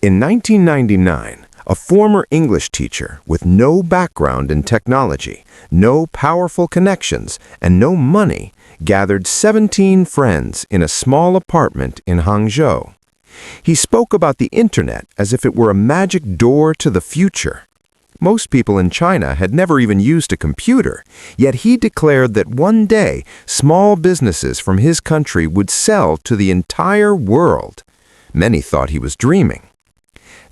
In 1999, a former English teacher with no background in technology, no powerful connections, and no money gathered 17 friends in a small apartment in Hangzhou. He spoke about the internet as if it were a magic door to the future. Most people in China had never even used a computer, yet he declared that one day small businesses from his country would sell to the entire world. Many thought he was dreaming.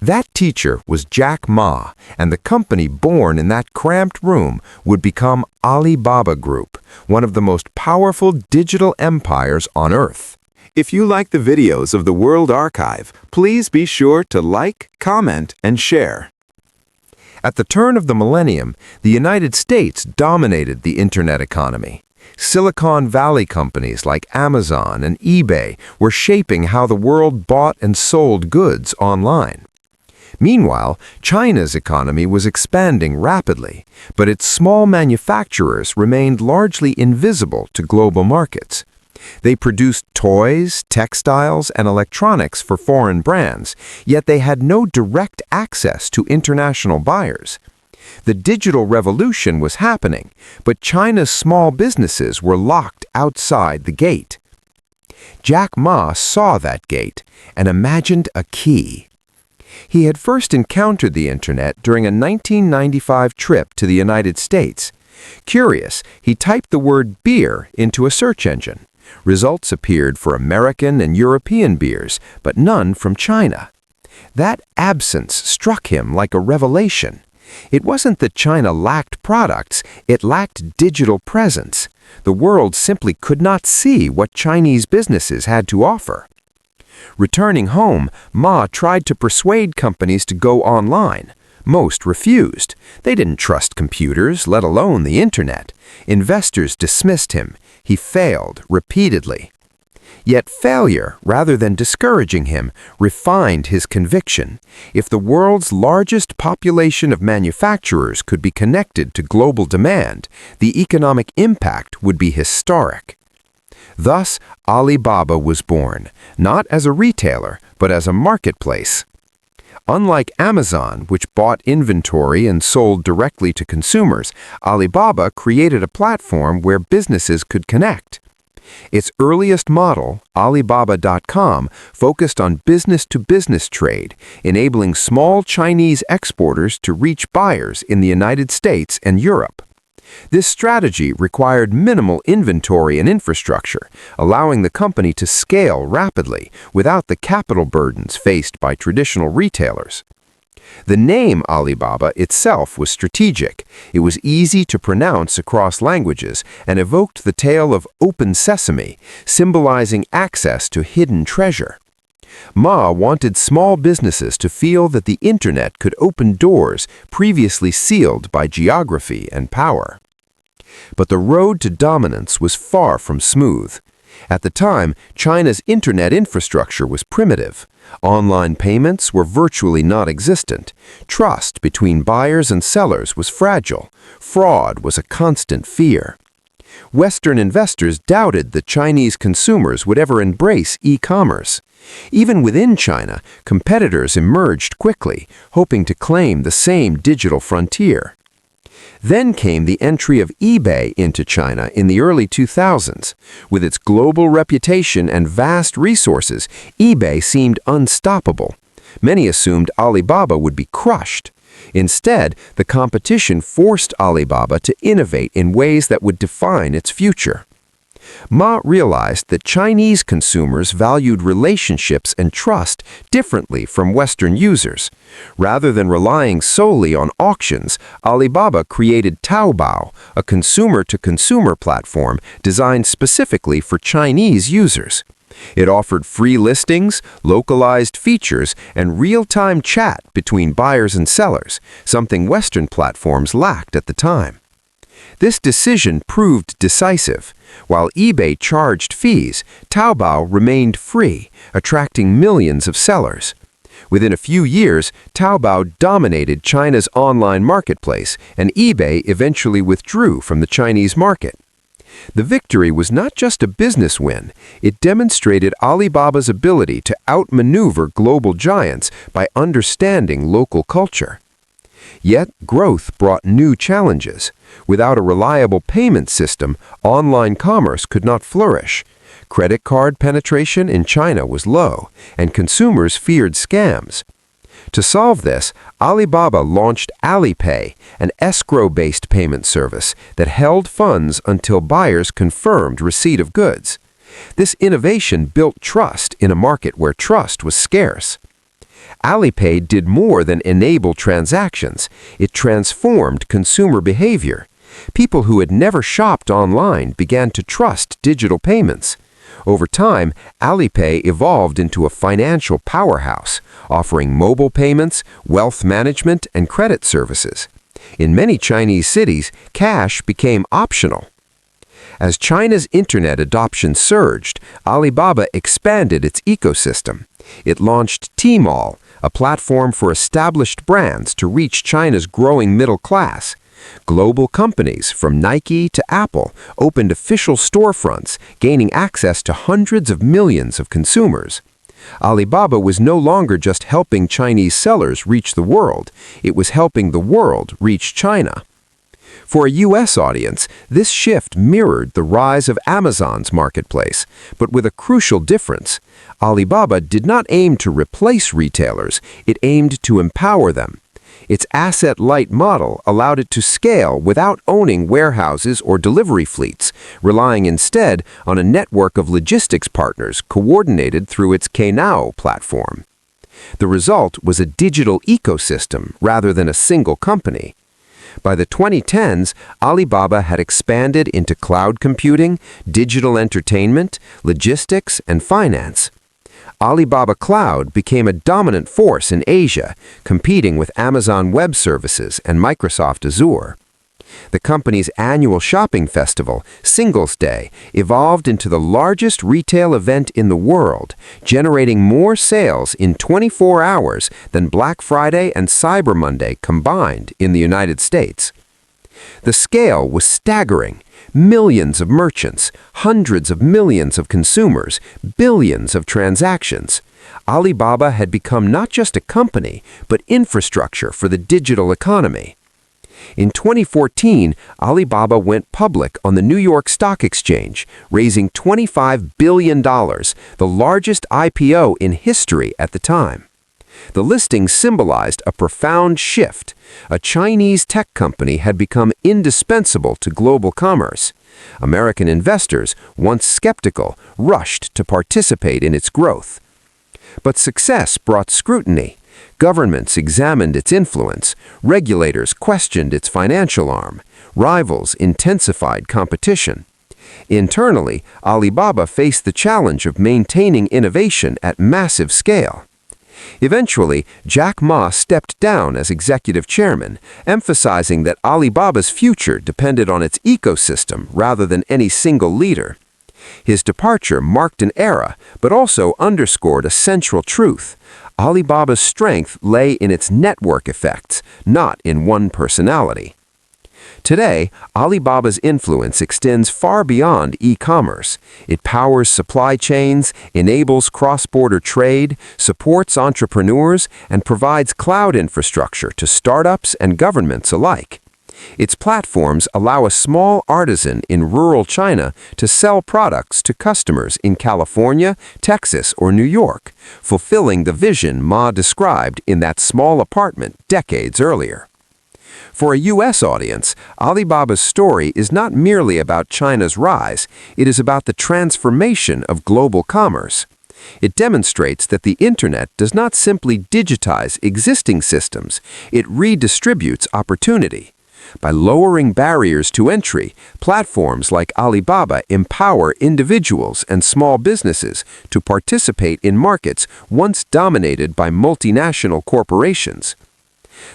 That teacher was Jack Ma, and the company born in that cramped room would become Alibaba Group, one of the most powerful digital empires on Earth. If you like the videos of the World Archive, please be sure to like, comment, and share. At the turn of the millennium, the United States dominated the internet economy. Silicon Valley companies like Amazon and eBay were shaping how the world bought and sold goods online. Meanwhile, China's economy was expanding rapidly, but its small manufacturers remained largely invisible to global markets. They produced toys, textiles, and electronics for foreign brands, yet they had no direct access to international buyers. The digital revolution was happening, but China's small businesses were locked outside the gate. Jack Ma saw that gate and imagined a key. He had first encountered the internet during a 1995 trip to the United States. Curious, he typed the word beer into a search engine. Results appeared for American and European beers, but none from China. That absence struck him like a revelation. It wasn't that China lacked products, it lacked digital presence. The world simply could not see what Chinese businesses had to offer. Returning home, Ma tried to persuade companies to go online. Most refused. They didn't trust computers, let alone the internet. Investors dismissed him. He failed repeatedly. Yet failure, rather than discouraging him, refined his conviction. If the world's largest population of manufacturers could be connected to global demand, the economic impact would be historic. Thus, Alibaba was born, not as a retailer, but as a marketplace. Unlike Amazon, which bought inventory and sold directly to consumers, Alibaba created a platform where businesses could connect. Its earliest model, Alibaba.com, focused on business-to-business trade, enabling small Chinese exporters to reach buyers in the United States and Europe. This strategy required minimal inventory and infrastructure, allowing the company to scale rapidly without the capital burdens faced by traditional retailers. The name Alibaba itself was strategic. It was easy to pronounce across languages and evoked the tale of open sesame, symbolizing access to hidden treasure. Ma wanted small businesses to feel that the internet could open doors previously sealed by geography and power. But the road to dominance was far from smooth. At the time, China's internet infrastructure was primitive. Online payments were virtually non-existent. Trust between buyers and sellers was fragile. Fraud was a constant fear. Western investors doubted that Chinese consumers would ever embrace e-commerce. Even within China, competitors emerged quickly, hoping to claim the same digital frontier. Then came the entry of eBay into China in the early 2000s. With its global reputation and vast resources, eBay seemed unstoppable. Many assumed Alibaba would be crushed. Instead, the competition forced Alibaba to innovate in ways that would define its future. Ma realized that Chinese consumers valued relationships and trust differently from Western users. Rather than relying solely on auctions, Alibaba created Taobao, a consumer-to-consumer platform designed specifically for Chinese users. It offered free listings, localized features, and real-time chat between buyers and sellers, something Western platforms lacked at the time. This decision proved decisive. While eBay charged fees, Taobao remained free, attracting millions of sellers. Within a few years, Taobao dominated China's online marketplace, and eBay eventually withdrew from the Chinese market. The victory was not just a business win, it demonstrated Alibaba's ability to outmaneuver global giants by understanding local culture. Yet, growth brought new challenges. Without a reliable payment system, online commerce could not flourish. Credit card penetration in China was low, and consumers feared scams. To solve this, Alibaba launched Alipay, an escrow-based payment service that held funds until buyers confirmed receipt of goods. This innovation built trust in a market where trust was scarce. Alipay did more than enable transactions. It transformed consumer behavior. People who had never shopped online began to trust digital payments. Over time, Alipay evolved into a financial powerhouse, offering mobile payments, wealth management, and credit services. In many Chinese cities, cash became optional. As China's internet adoption surged, Alibaba expanded its ecosystem. It launched Tmall, a platform for established brands to reach China's growing middle class. Global companies, from Nike to Apple, opened official storefronts, gaining access to hundreds of millions of consumers. Alibaba was no longer just helping Chinese sellers reach the world, it was helping the world reach China. For a U.S. audience, this shift mirrored the rise of Amazon's marketplace, but with a crucial difference. Alibaba did not aim to replace retailers, it aimed to empower them. Its asset-light model allowed it to scale without owning warehouses or delivery fleets, relying instead on a network of logistics partners coordinated through its Cainiao platform. The result was a digital ecosystem rather than a single company. By the 2010s, Alibaba had expanded into cloud computing, digital entertainment, logistics, and finance. Alibaba Cloud became a dominant force in Asia, competing with Amazon Web Services and Microsoft Azure. The company's annual shopping festival, Singles Day, evolved into the largest retail event in the world, generating more sales in 24 hours than Black Friday and Cyber Monday combined in the United States. The scale was staggering. Millions of merchants, hundreds of millions of consumers, billions of transactions. Alibaba had become not just a company, but infrastructure for the digital economy. In 2014, Alibaba went public on the New York Stock Exchange, raising $25 billion, the largest IPO in history at the time. The listing symbolized a profound shift. A Chinese tech company had become indispensable to global commerce. American investors, once skeptical, rushed to participate in its growth. But success brought scrutiny. Governments examined its influence. Regulators questioned its financial arm. Rivals intensified competition. Internally, Alibaba faced the challenge of maintaining innovation at massive scale. Eventually, Jack Ma stepped down as executive chairman, emphasizing that Alibaba's future depended on its ecosystem rather than any single leader. His departure marked an era, but also underscored a central truth. Alibaba's strength lay in its network effects, not in one personality. Today, Alibaba's influence extends far beyond e-commerce. It powers supply chains, enables cross-border trade, supports entrepreneurs, and provides cloud infrastructure to startups and governments alike. Its platforms allow a small artisan in rural China to sell products to customers in California, Texas, or New York, fulfilling the vision Ma described in that small apartment decades earlier. For a U.S. audience, Alibaba's story is not merely about China's rise, it is about the transformation of global commerce. It demonstrates that the Internet does not simply digitize existing systems, it redistributes opportunity. By lowering barriers to entry, platforms like Alibaba empower individuals and small businesses to participate in markets once dominated by multinational corporations.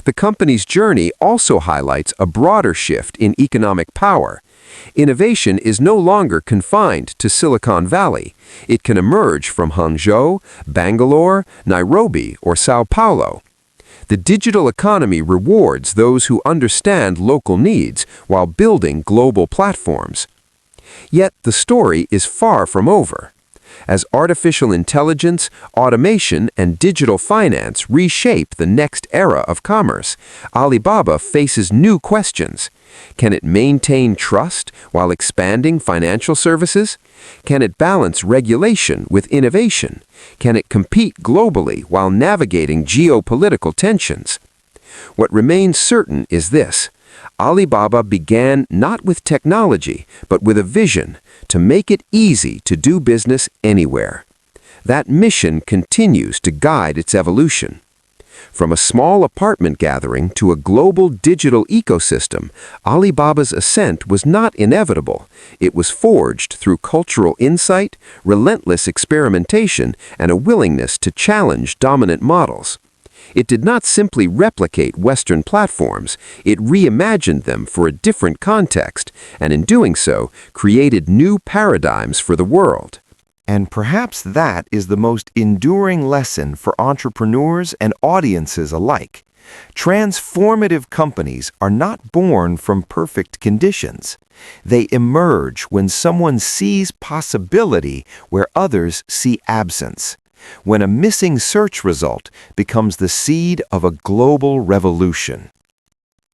The company's journey also highlights a broader shift in economic power. Innovation is no longer confined to Silicon Valley. It can emerge from Hangzhou, Bangalore, Nairobi, or Sao Paulo. The digital economy rewards those who understand local needs while building global platforms. Yet the story is far from over. As artificial intelligence, automation, and digital finance reshape the next era of commerce, Alibaba faces new questions. Can it maintain trust while expanding financial services? Can it balance regulation with innovation? Can it compete globally while navigating geopolitical tensions? What remains certain is this: Alibaba began not with technology, but with a vision to make it easy to do business anywhere. That mission continues to guide its evolution. From a small apartment gathering to a global digital ecosystem, Alibaba's ascent was not inevitable. It was forged through cultural insight, relentless experimentation, and a willingness to challenge dominant models. It did not simply replicate Western platforms, it reimagined them for a different context, and in doing so, created new paradigms for the world. And perhaps that is the most enduring lesson for entrepreneurs and audiences alike. Transformative companies are not born from perfect conditions. They emerge when someone sees possibility where others see absence. When a missing search result becomes the seed of a global revolution.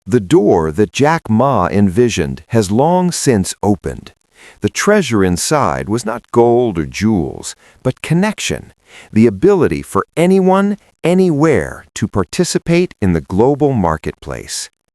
The door that Jack Ma envisioned has long since opened. The treasure inside was not gold or jewels, but connection, the ability for anyone, anywhere to participate in the global marketplace.